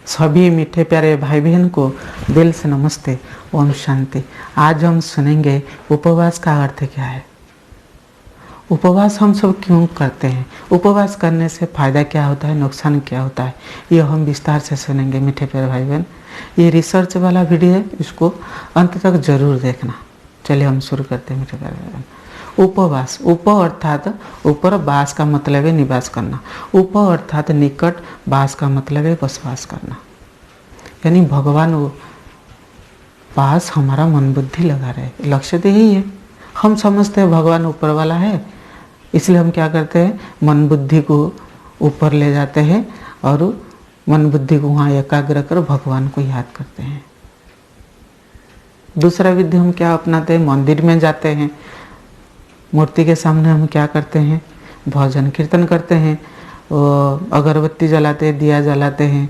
सभी मीठे प्यारे भाई बहन को दिल से नमस्ते, ओम शांति। आज हम सुनेंगे उपवास का अर्थ क्या है। उपवास हम सब क्यों करते हैं, उपवास करने से फ़ायदा क्या होता है, नुकसान क्या होता है, ये हम विस्तार से सुनेंगे मीठे प्यारे भाई बहन। ये रिसर्च वाला वीडियो है, इसको अंत तक जरूर देखना। चलिए हम शुरू करते हैं मीठे प्यारे भाई बहन। उपवास, उप अर्थात ऊपर, वास का मतलब है निवास करना। उप अर्थात निकट, वास का मतलब है बसवास करना, यानी भगवान वो पास हमारा मन बुद्धि लगा रहे। लक्ष्य तो यही है। हम समझते हैं भगवान ऊपर वाला है, इसलिए हम क्या करते हैं, मन बुद्धि को ऊपर ले जाते हैं और मन बुद्धि को वहाँ एकाग्र कर भगवान को याद करते हैं। दूसरा विधि हम क्या अपनाते हैं, मंदिर में जाते हैं, मूर्ति के सामने हम क्या करते हैं, भजन कीर्तन करते हैं, अगरबत्ती जलाते हैं, दिया जलाते हैं,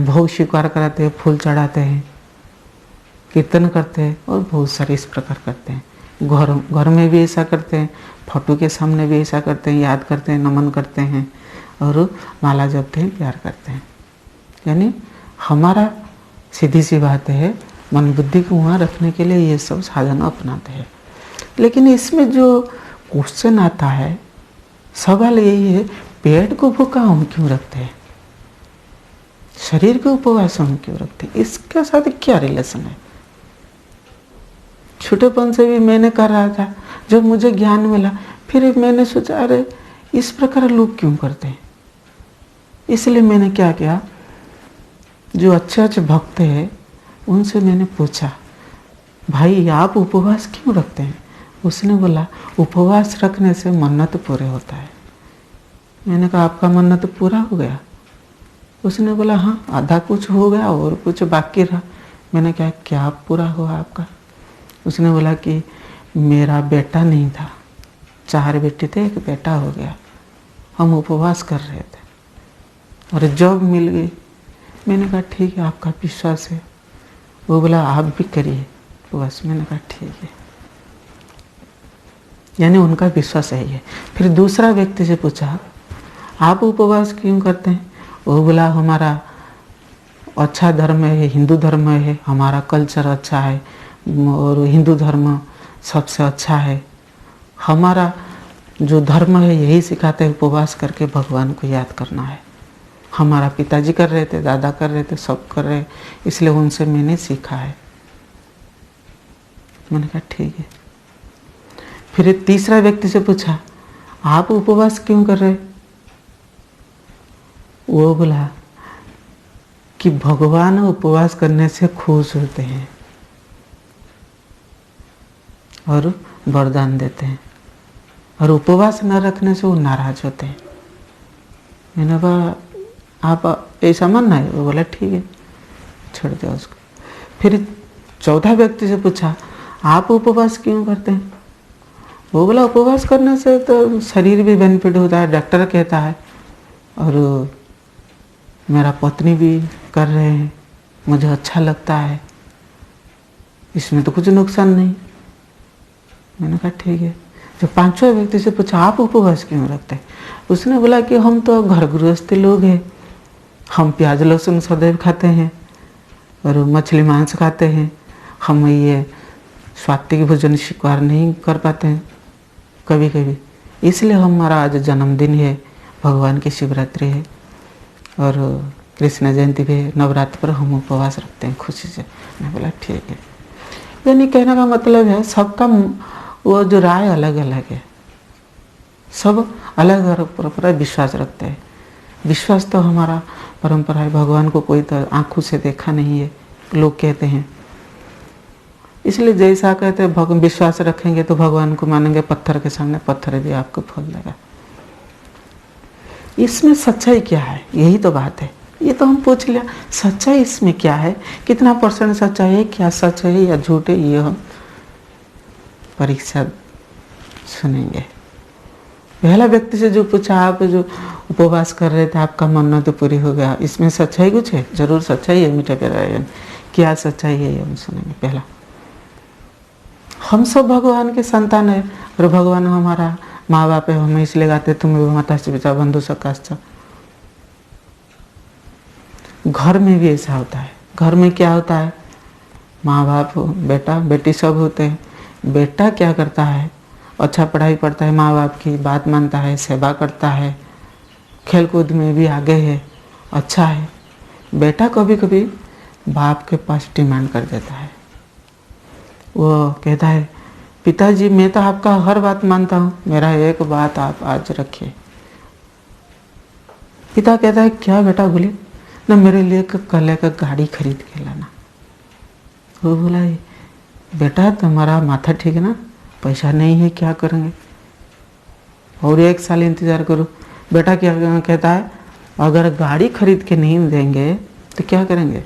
भोग स्वीकार कराते हैं, फूल चढ़ाते हैं, कीर्तन करते हैं और बहुत सारे इस प्रकार करते हैं। घर में भी ऐसा करते हैं, फोटो के सामने भी ऐसा करते हैं, याद करते हैं, नमन करते हैं और माला जपते हैं, प्यार करते हैं। यानी हमारा सीधी सी बात है, मन बुद्धि को वहाँ रखने के लिए ये सब साधन अपनाते हैं। लेकिन इसमें जो क्वेश्चन आता है, सवाल यही है, पेट को भूखा हम क्यों रखते हैं, शरीर के उपवास हम क्यों रखते हैं, इसके साथ क्या रिलेशन है। छोटेपन से भी मैंने कर रहा था, जब मुझे ज्ञान मिला फिर मैंने सोचा अरे इस प्रकार लोग क्यों करते हैं। इसलिए मैंने क्या किया, जो अच्छे अच्छे भक्त हैं उनसे मैंने पूछा, भाई आप उपवास क्यों रखते हैं। उसने बोला उपवास रखने से मन्नत पूरे होता है। मैंने कहा आपका मन्नत पूरा हो गया। उसने बोला हाँ, आधा कुछ हो गया और कुछ बाकी रहा। मैंने कहा क्या पूरा हुआ आपका। उसने बोला कि मेरा बेटा नहीं था, 4 बेटे थे, 1 बेटा हो गया, हम उपवास कर रहे थे और जॉब मिल गई। मैंने कहा ठीक है, आपका विश्वास है। वो बोला आप भी करिए उपवास। मैंने कहा ठीक है, यानी उनका विश्वास यही है। फिर दूसरा व्यक्ति से पूछा आप उपवास क्यों करते हैं। वो बोला हमारा अच्छा धर्म है, हिंदू धर्म है, हमारा कल्चर अच्छा है और हिंदू धर्म सबसे अच्छा है। हमारा जो धर्म है यही सिखाते हैं उपवास करके भगवान को याद करना है। हमारा पिताजी कर रहे थे, दादा कर रहे थे, सब कर रहे, इसलिए उनसे मैंने सीखा है। मैंने कहा ठीक है। फिर एक तीसरा व्यक्ति से पूछा आप उपवास क्यों कर रहे। वो बोला कि भगवान उपवास करने से खुश होते हैं और वरदान देते हैं, और उपवास न रखने से वो नाराज होते हैं। मैंने कहा आप ऐसा मानना है। वो बोला ठीक है, छोड़ दो उसको। फिर चौथा व्यक्ति से पूछा आप उपवास क्यों करते हैं। वो बोला उपवास करने से तो शरीर भी बेनिफिट होता है, डॉक्टर कहता है, और मेरा पत्नी भी कर रहे हैं, मुझे अच्छा लगता है, इसमें तो कुछ नुकसान नहीं। मैंने कहा ठीक है। जो पांचवा व्यक्ति से पूछा आप उपवास क्यों रखते हैं। उसने बोला कि हम तो घर गृहस्थी लोग हैं, हम प्याज लहसुन सदैव खाते हैं और मछली मांस खाते हैं, हम ये सात्विक भोजन स्वीकार नहीं कर पाते हैं कभी कभी, इसलिए हमारा आज जन्मदिन है, भगवान की शिवरात्रि है और कृष्ण जयंती भी है, नवरात्र पर हम उपवास रखते हैं खुशी से। मैं बोला ठीक है। यानी कहने का मतलब है सबका वो जो राय अलग अलग है, सब अलग अलग परंपरा विश्वास रखते हैं। विश्वास तो हमारा परंपरा है, भगवान को कोई तो आंखों से देखा नहीं है लोग कहते हैं, इसलिए जैसा कहते हैं विश्वास रखेंगे तो भगवान को मानेंगे, पत्थर के सामने पत्थर भी आपको फल देगा। इसमें सच्चाई क्या है, यही तो बात है। ये तो हम पूछ लिया सच्चाई इसमें क्या है, कितना % सच्चाई है, क्या सच है या झूठ है, ये हम परीक्षा सुनेंगे। पहला व्यक्ति से जो पूछा आप जो उपवास कर रहे थे आपका मन्नत तो पूरी हो गया, इसमें सच्चाई कुछ है, जरूर सच्चाई है मीठे प्यारे। क्या सच्चाई है ये हम सुनेंगे। पहला, हम सब भगवान के संतान है और भगवान हमारा माँ बाप है, हम इसलिए गाते तुम्हें माता से पिता बंधु सकाश्च। घर में भी ऐसा होता है। घर में क्या होता है, माँ बाप बेटा बेटी सब होते हैं। बेटा क्या करता है, अच्छा पढ़ाई पढ़ता है, माँ बाप की बात मानता है, सेवा करता है, खेल कूद में भी आगे है, अच्छा है। बेटा कभी कभी बाप के पास डिमांड कर देता है। वो कहता है पिताजी मैं तो आपका हर बात मानता हूँ, मेरा एक बात आप आज रखिए। पिता कहता है क्या बेटा, बोले ना मेरे लिए कल एक गाड़ी खरीद के लाना। वो बोला बेटा तुम्हारा माथा ठीक है ना, पैसा नहीं है क्या करेंगे, और 1 साल इंतज़ार करो। बेटा क्या कहता है, अगर गाड़ी खरीद के नहीं देंगे तो क्या करेंगे,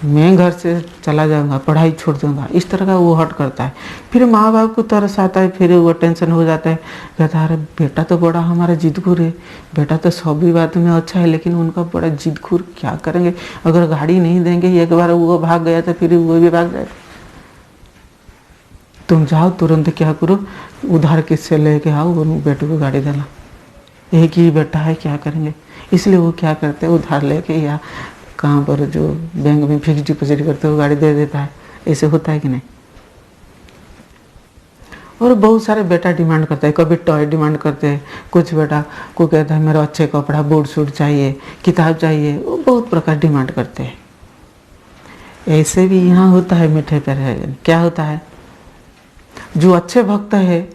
मैं घर से चला जाऊंगा, पढ़ाई छोड़ दूंगा, इस तरह का वो हट करता है। फिर माँ बाप को तरस आता है, फिर वो टेंशन हो जाता है, कहता है अरे बेटा तो बड़ा हमारा जिदखोर है, बेटा तो सभी बात में अच्छा है लेकिन उनका बड़ा जिदखोर, क्या करेंगे, अगर गाड़ी नहीं देंगे, एक बार वो भाग गया तो फिर वो भी भाग जाए। तुम जाओ तुरंत क्या करो, उधार किससे लेके आओ, वो बेटे को गाड़ी देना, एक ही बेटा है क्या करेंगे। इसलिए वो क्या करते हैं, उधार लेके या कहाँ पर जो बैंक में फिक्स डिपॉजिट करते हो गाड़ी दे देता है। ऐसे होता है कि नहीं। और बहुत सारे बेटा डिमांड करते हैं, कभी टॉय डिमांड करते हैं, कुछ बेटा को कहता है मेरा अच्छे कपड़ा बूट सूट चाहिए, किताब चाहिए, वो बहुत प्रकार डिमांड करते हैं। ऐसे भी यहाँ होता है मीठे प्यारे। क्या होता है, जो अच्छे भक्त है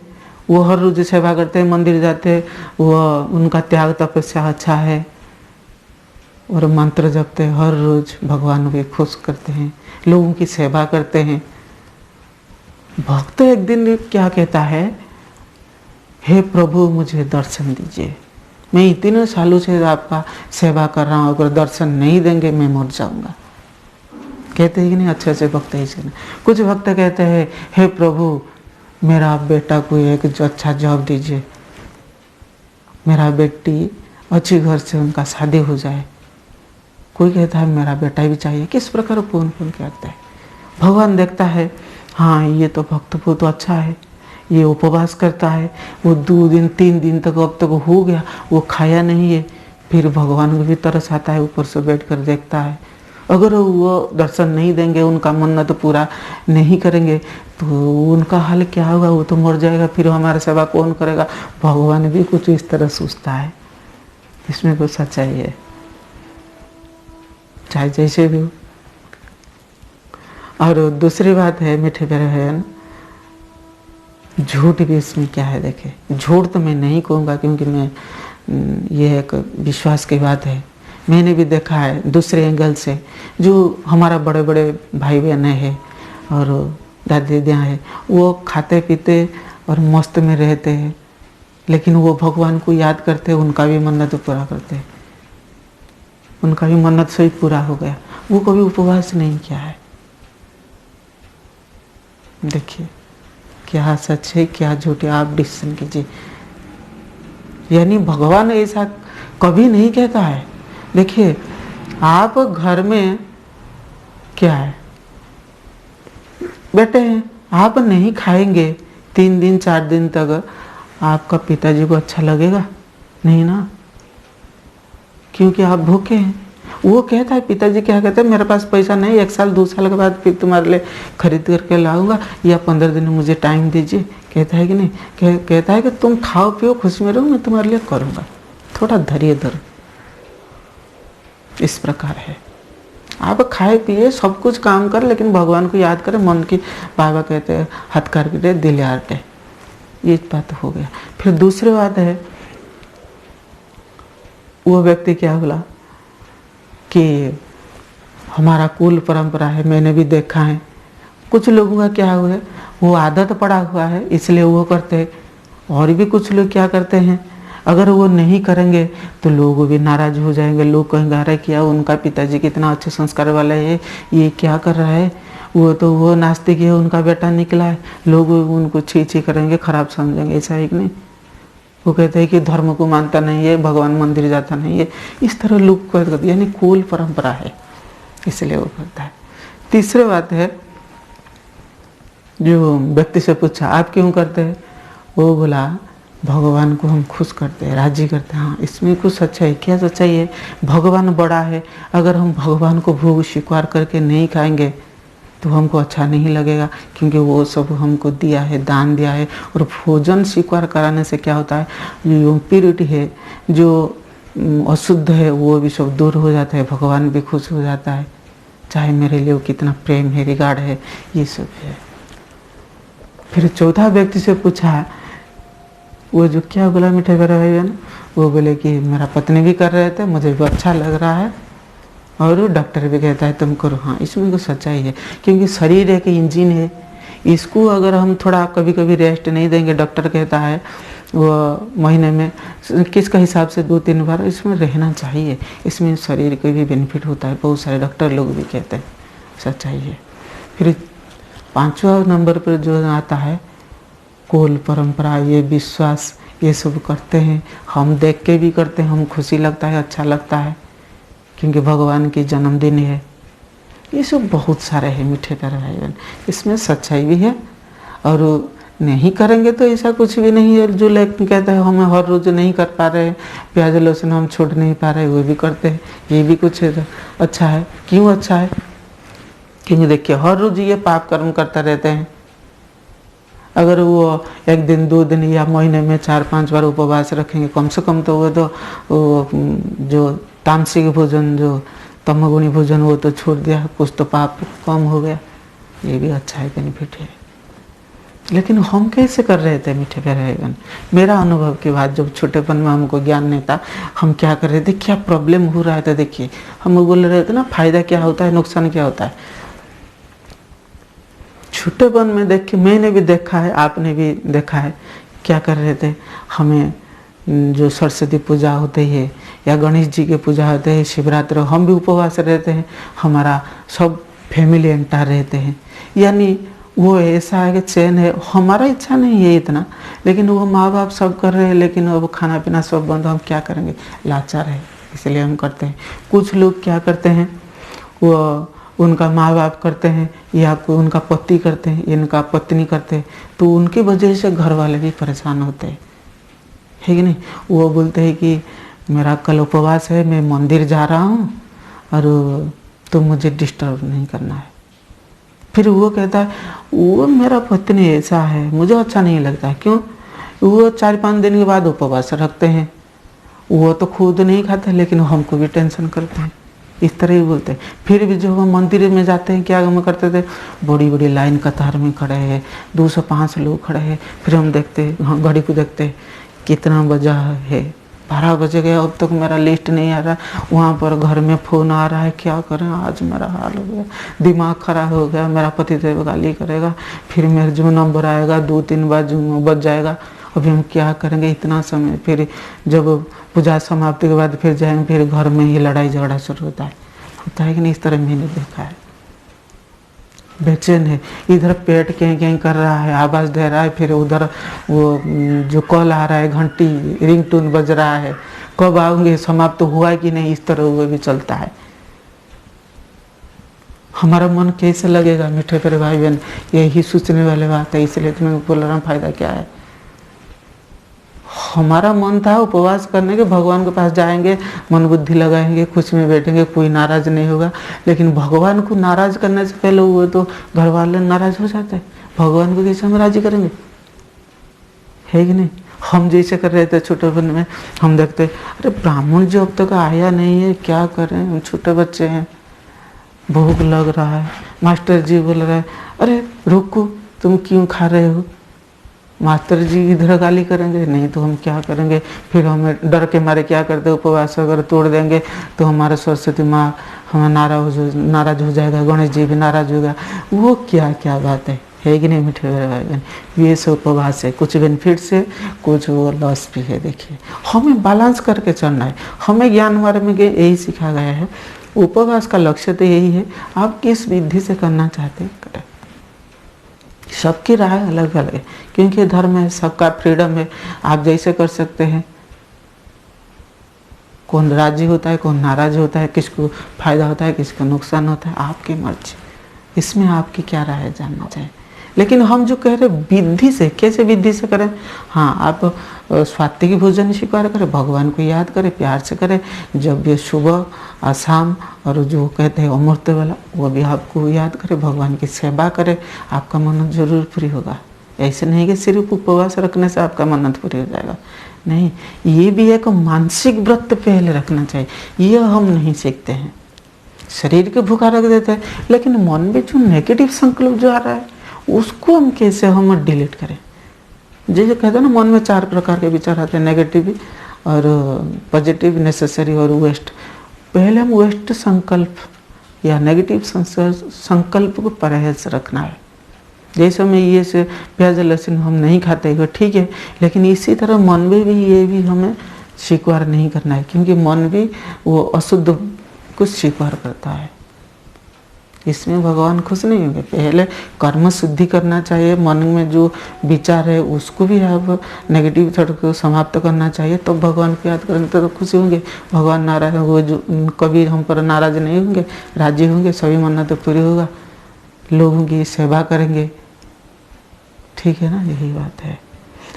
वो हर रोज सेवा करते हैं, मंदिर जाते हैं, वो उनका त्याग तपस्या अच्छा है, और मंत्र जपते हैं, हर रोज भगवान को खुश करते हैं, लोगों की सेवा करते हैं। भक्त एक दिन क्या कहता है, हे प्रभु मुझे दर्शन दीजिए, मैं इतने सालों से आपका सेवा कर रहा हूँ, अगर दर्शन नहीं देंगे मैं मर जाऊंगा। कहते हैं कि नहीं, अच्छे अच्छे भक्त है इसके। कुछ भक्त कहते हैं हे प्रभु मेरा बेटा को एक अच्छा जॉब दीजिए, मेरा बेटी अच्छी घर से उनका शादी हो जाए। कोई कहता है मेरा बेटा भी चाहिए। किस प्रकार कौन कौन कहता है। भगवान देखता है हाँ ये तो भक्त बहुत अच्छा है, ये उपवास करता है, वो 2 दिन 3 दिन तक अब तक हो गया वो खाया नहीं है। फिर भगवान को भी तरस आता है, ऊपर से बैठ कर देखता है, अगर वो दर्शन नहीं देंगे, उनका मन्नत तो पूरा नहीं करेंगे तो उनका हाल क्या होगा, वो तो मर जाएगा, फिर हमारा सेवा कौन करेगा। भगवान भी कुछ इस तरह सोचता है। इसमें कुछ सच्चाई है, चाहे जैसे भी हो। और दूसरी बात है मीठे प्यारे बहन, झूठ भी इसमें क्या है। देखे झूठ तो मैं नहीं कहूँगा क्योंकि मैं ये एक विश्वास की बात है। मैंने भी देखा है दूसरे एंगल से, जो हमारा बड़े बड़े भाई बहन है और दादी दीदियाँ हैं, वो खाते पीते और मस्त में रहते हैं, लेकिन वो भगवान को याद करते हैं, उनका भी मन्नत पूरा करते हैं, उनका भी मन्नत सही पूरा हो गया, वो कभी उपवास नहीं किया है। देखिए क्या सच है क्या झूठ है, आप डिसीजन कीजिए। यानी भगवान ऐसा कभी नहीं कहता है। देखिए आप घर में क्या है, बेटे हैं, आप नहीं खाएंगे 3 दिन 4 दिन तक, आपका पिताजी को अच्छा लगेगा नहीं ना, क्योंकि आप भूखे हैं। वो कहता है, पिताजी क्या कहते हैं, मेरे पास पैसा नहीं, 1 साल 2 साल के बाद फिर तुम्हारे लिए खरीद करके लाऊंगा, या 15 दिन मुझे टाइम दीजिए। कहता है कि नहीं, कहता है कि तुम खाओ पियो खुशी में रहो, मैं तुम्हारे लिए करूंगा, थोड़ा धैर्य धरो। इस प्रकार है, आप खाए पिए सब कुछ काम कर, लेकिन भगवान को याद करें। मन की बाबा कहते हैं हाथ करके दिल यारटे, ये बात हो गया। फिर दूसरी बात है, वो व्यक्ति क्या बोला कि हमारा कुल परंपरा है, मैंने भी देखा है कुछ लोगों का क्या हुआ है, वो आदत पड़ा हुआ है इसलिए वो करते हैं। और भी कुछ लोग क्या करते हैं, अगर वो नहीं करेंगे तो लोग भी नाराज हो जाएंगे, लोग कहेंगे अरे क्या उनका पिताजी कितना अच्छे संस्कार वाला है, ये क्या कर रहा है, वो नास्तिक है, उनका बेटा निकला है, लोग उनको छी छी करेंगे, खराब समझेंगे। ऐसा है कि नहीं। वो कहते हैं कि धर्म को मानता नहीं है, भगवान मंदिर जाता नहीं है, इस तरह लोग करते हैं, यानी कुल परंपरा है इसलिए वो करता है। तीसरी बात है, जो व्यक्ति से पूछा आप क्यों करते हैं, वो बोला भगवान को हम खुश करते हैं, राजी करते हैं। हाँ, इसमें कुछ सच्चाई, क्या सच्चाई है? भगवान बड़ा है। अगर हम भगवान को भोग स्वीकार करके नहीं खाएंगे तो हमको अच्छा नहीं लगेगा, क्योंकि वो सब हमको दिया है, दान दिया है। और भोजन स्वीकार कराने से क्या होता है, जो इम्प्योरिटी है, जो अशुद्ध है, वो भी सब दूर हो जाता है, भगवान भी खुश हो जाता है। चाहे मेरे लिए वो कितना प्रेम है, रिगार्ड है, ये सब है। फिर चौथा व्यक्ति से पूछा, वो जो क्या बोला मीठे भरे भाई बहन, वो बोले कि मेरा पत्नी भी कर रहे थे, मुझे भी अच्छा लग रहा है, और डॉक्टर भी कहता है तुम करो। हाँ, इसमें कुछ सच्चाई है, क्योंकि शरीर एक इंजन है। इसको अगर हम थोड़ा कभी कभी रेस्ट नहीं देंगे, डॉक्टर कहता है वो महीने में किसका हिसाब से 2-3 बार इसमें रहना चाहिए, इसमें शरीर को भी बेनिफिट होता है। बहुत सारे डॉक्टर लोग भी कहते हैं, सच्चाई है। फिर 5वां नंबर पर जो आता है, कुल परंपरा, ये विश्वास, ये सब करते हैं, हम देख के भी करते हैं, हम खुशी लगता है, अच्छा लगता है, क्योंकि भगवान की जन्मदिन है। ये सब बहुत सारे हैं मीठे प्यारे भाई बहन, इसमें सच्चाई भी है। और नहीं करेंगे तो ऐसा कुछ भी नहीं है। जो लेकिन कहता है हमें हर रोज नहीं कर पा रहे, प्याज लहसुन हम छोड़ नहीं पा रहे, वो भी करते हैं, ये भी कुछ अच्छा है। क्यों अच्छा है? क्योंकि देखिए हर रोज ये पाप कर्म करते रहते हैं। अगर वो 1 दिन 2 दिन या महीने में 4-5 बार उपवास रखेंगे, कम से कम तो वो जो तामसिक भोजन, जो तमोगुणी भोजन, वो तो छोड़ दिया, कुछ तो पाप कम हो गया, ये भी अच्छा है, बेनिफिट है। लेकिन हम कैसे कर रहे थे मीठे प्यारे भाई? मेरा अनुभव की बात, जब छोटेपन में हमको ज्ञान नहीं था, हम क्या कर रहे थे, क्या प्रॉब्लम हो रहा था, देखिए हम बोल रहे थे ना, फायदा क्या होता है, नुकसान क्या होता है। छोटेपन में देखिए, मैंने भी देखा है, आपने भी देखा है, क्या कर रहे थे, हमें जो सरस्वती पूजा होती है या गणेश जी की पूजा होते हैं, शिवरात्रि, हम भी उपवास रहते हैं, हमारा सब फैमिली एंटायर रहते हैं। यानी वो ऐसा है कि चैन है, हमारा इच्छा नहीं है इतना, लेकिन वो माँ बाप सब कर रहे हैं, लेकिन वो खाना पीना सब बंद, हम क्या करेंगे, लाचार है, इसलिए हम करते हैं। कुछ लोग क्या करते हैं, वो उनका माँ बाप करते हैं, या कोई उनका पति करते हैं, इनका पत्नी करते हैं, तो उनकी वजह से घर वाले भी परेशान होते हैं, है कि नहीं। वो बोलते हैं कि मेरा कल उपवास है, मैं मंदिर जा रहा हूँ, और तो मुझे डिस्टर्ब नहीं करना है। फिर वो कहता है वो मेरा पत्नी ऐसा है, मुझे अच्छा नहीं लगता है। क्यों? वो 4-5 दिन के बाद उपवास रखते हैं, वो तो खुद नहीं खाते, लेकिन हमको भी टेंशन करते हैं, इस तरह ही बोलते हैं। फिर भी जो हम मंदिर में जाते हैं, क्या हम करते थे, बड़ी बड़ी लाइन कतार में खड़े हैं, 205 लोग खड़े हैं। फिर हम देखते हैं, हाँ, घड़ी को देखते हैं, कितना बजा है, 12 बजे गया, अब तक मेरा लिस्ट नहीं आ रहा। वहाँ पर घर में फ़ोन आ रहा है, क्या करें, आज मेरा हाल हो गया, दिमाग खराब हो गया, मेरा पतिदेव गाली करेगा, फिर मेरा जो नंबर आएगा 2-3 बार जो बज जाएगा, अभी हम क्या करेंगे इतना समय। फिर जब पूजा समाप्ति के बाद फिर जाएंगे, फिर घर में ही लड़ाई झगड़ा शुरू होता है कि नहीं। इस तरह मैंने देखा है, बेचैन है, इधर पेट कें कर रहा है, आवाज़ दे रहा है, फिर उधर वो जो कॉल आ रहा है, घंटी रिंगटोन बज रहा है, कब आओगे, समाप्त तो हुआ कि नहीं, इस तरह वो भी चलता है। हमारा मन कैसे लगेगा मीठे प्यारे भाई बहन, यही सोचने वाले बात है। इसलिए तो मैं बोल रहा हूँ, फायदा क्या है। हमारा मन था उपवास करने के, भगवान के पास जाएंगे, मन बुद्धि लगाएंगे, खुश में बैठेंगे, कोई नाराज नहीं होगा। लेकिन भगवान को नाराज करने से पहले वो तो घर वाले नाराज हो जाते हैं, भगवान को कैसे हम राजी करेंगे, है कि नहीं। हम जैसे कर रहे थे छोटेपन में, हम देखते अरे ब्राह्मण जो अब तक आया नहीं है, क्या करें, हम छोटे बच्चे हैं, भूख लग रहा है। मास्टर जी बोल रहे हैं अरे रुको, तुम क्यों खा रहे हो। मास्टर जी इधर गाली करेंगे, नहीं तो हम क्या करेंगे। फिर हमें डर के मारे क्या करते, उपवास अगर तोड़ देंगे तो हमारा सरस्वती माँ हमें नाराज हो जाएगा, गणेश जी भी नाराज होगा। वो क्या क्या बात है कि नहीं मीठे भाई बहन। ये सब उपवास है, कुछ बेनिफिट्स है, कुछ वो लॉस भी है। देखिए हमें बैलेंस करके चलना है। हमें ज्ञान मार्ग में यही सिखाया गया है। उपवास का लक्ष्य तो यही है, आप किस विधि से करना चाहते हैं करें। सबकी राय अलग अलग है, क्योंकि धर्म है, सबका फ्रीडम है, आप जैसे कर सकते हैं। कौन राजी होता है, कौन नाराज होता है, किसको फायदा होता है, किसको नुकसान होता है, आपकी मर्जी। इसमें आपकी क्या राय है जानना चाहिए। लेकिन हम जो कह रहे विधि से, कैसे विधि से करें? हाँ, आप सात्विक भोजन स्वीकार करें, भगवान को याद करें, प्यार से करें, जब भी सुबह और शाम, और जो कहते हैं अमृत वाला वो भी आपको याद करें, भगवान की सेवा करें, आपका मन्नत जरूर पूरी होगा। ऐसे नहीं कि सिर्फ उपवास रखने से आपका मन्नत पूरी हो जाएगा, नहीं, ये भी एक मानसिक व्रत पहले रखना चाहिए। ये हम नहीं सीखते हैं, शरीर के भूखा रख देते हैं, लेकिन मन में जो नेगेटिव संकल्प जो आ रहा है उसको हम कैसे हम डिलीट करें? जैसे कहते हैं ना, मन में 4 प्रकार के विचार आते हैं, नेगेटिव और पॉजिटिव, नेसेसरी और वेस्ट। पहले हम वेस्ट संकल्प या नेगेटिव संकल्प को परहेज रखना है। जैसे में ये से प्याज लहसुन हम नहीं खाते हैं, ठीक है, लेकिन इसी तरह मन में भी ये भी हमें स्वीकार नहीं करना है, क्योंकि मन भी वो अशुद्ध कुछ स्वीकार करता है। इसमें भगवान खुश नहीं होंगे। पहले कर्म शुद्धि करना चाहिए, मन में जो विचार है उसको भी आप नेगेटिव थॉट को समाप्त करना चाहिए, तब भगवान को याद करेंगे तो खुशी होंगे। भगवान नाराज हो, जो कभी हम पर नाराज नहीं होंगे, राजी होंगे, सभी मन्नत तो पूरी होगा, लोगों की सेवा करेंगे, ठीक है ना, यही बात है।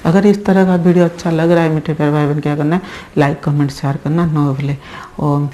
अगर इस तरह का वीडियो अच्छा लग रहा है मीठे प्यारे भाई बहन, क्या करना है, लाइक कमेंट शेयर करना न भूले। ओम